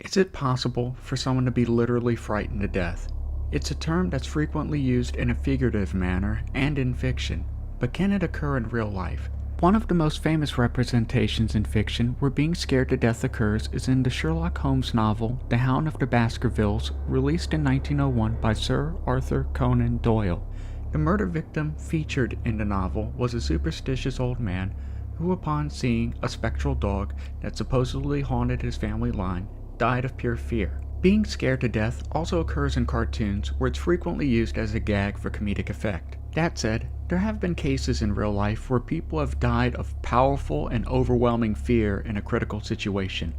Is it possible for someone to be literally frightened to death? It's a term that's frequently used in a figurative manner and in fiction, but can it occur in real life? One of the most famous representations in fiction where being scared to death occurs is in the Sherlock Holmes novel The Hound of the Baskervilles, released in 1901 by Sir Arthur Conan Doyle. The murder victim featured in the novel was a superstitious old man who, upon seeing a spectral dog that supposedly haunted his family line, died of pure fear. Being scared to death also occurs in cartoons where it's frequently used as a gag for comedic effect. That said, there have been cases in real life where people have died of powerful and overwhelming fear in a critical situation.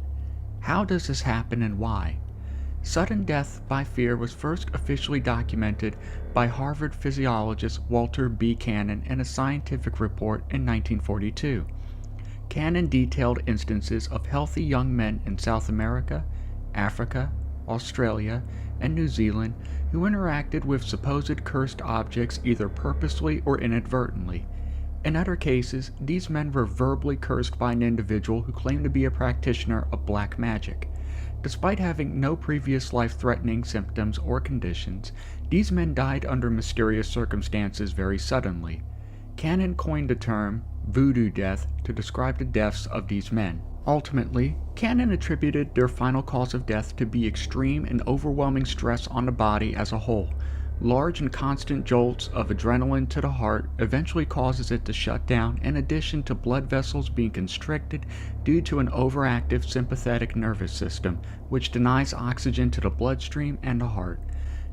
How does this happen and why? Sudden death by fear was first officially documented by Harvard physiologist Walter B. Cannon in a scientific report in 1942. Cannon detailed instances of healthy young men in South America, Africa, Australia, and New Zealand who interacted with supposed cursed objects either purposely or inadvertently. In other cases, these men were verbally cursed by an individual who claimed to be a practitioner of black magic. Despite having no previous life-threatening symptoms or conditions, these men died under mysterious circumstances very suddenly. Cannon coined the term voodoo death to describe the deaths of these men. Ultimately, Cannon attributed their final cause of death to be extreme and overwhelming stress on the body as a whole. Large and constant jolts of adrenaline to the heart eventually causes it to shut down, in addition to blood vessels being constricted due to an overactive sympathetic nervous system, which denies oxygen to the bloodstream and the heart.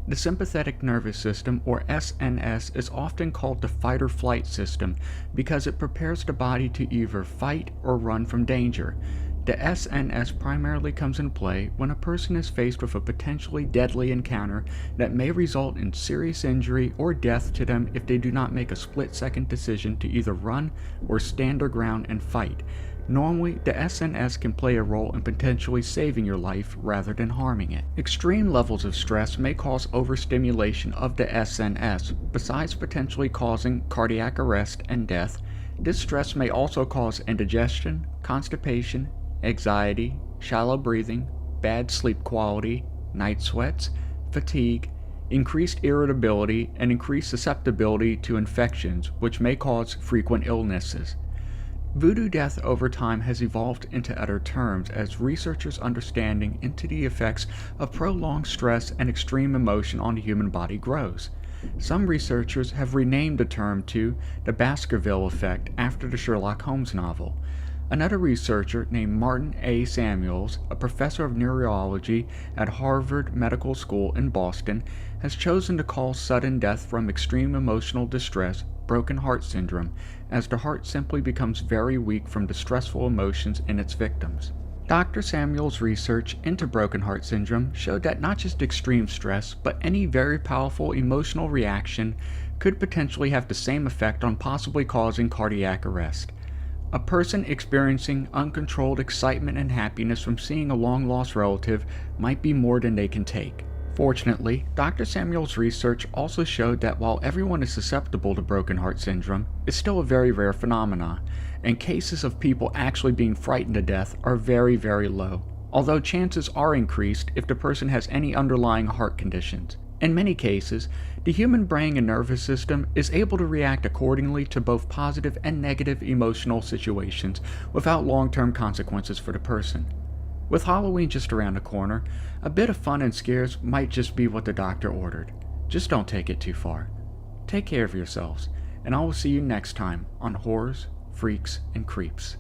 The sympathetic nervous system, or SNS, is often called the fight-or-flight system because it prepares the body to either fight or run from danger. The SNS primarily comes in play when a person is faced with a potentially deadly encounter that may result in serious injury or death to them if they do not make a split-second decision to either run or stand their ground and fight. Normally, the SNS can play a role in potentially saving your life rather than harming it. Extreme levels of stress may cause overstimulation of the SNS. Besides potentially causing cardiac arrest and death, this stress may also cause indigestion, constipation, anxiety, shallow breathing, bad sleep quality, night sweats, fatigue, increased irritability, and increased susceptibility to infections, which may cause frequent illnesses. Voodoo death over time has evolved into other terms as researchers' understanding into the effects of prolonged stress and extreme emotion on the human body grows. Some researchers have renamed the term to the Baskerville effect after the Sherlock Holmes novel. Another researcher named Martin A. Samuels, a professor of neurology at Harvard Medical School in Boston, has chosen to call sudden death from extreme emotional distress broken heart syndrome, as the heart simply becomes very weak from the stressful emotions in its victims. Dr. Samuel's research into broken heart syndrome showed that not just extreme stress, but any very powerful emotional reaction could potentially have the same effect on possibly causing cardiac arrest. A person experiencing uncontrolled excitement and happiness from seeing a long-lost relative might be more than they can take. Fortunately, Dr. Samuel's research also showed that while everyone is susceptible to broken heart syndrome, it's still a very rare phenomenon, and cases of people actually being frightened to death are very, very low, although chances are increased if the person has any underlying heart conditions. In many cases, the human brain and nervous system is able to react accordingly to both positive and negative emotional situations without long-term consequences for the person. With Halloween just around the corner, a bit of fun and scares might just be what the doctor ordered. Just don't take it too far. Take care of yourselves, and I will see you next time on Horrors, Freaks, and Creeps.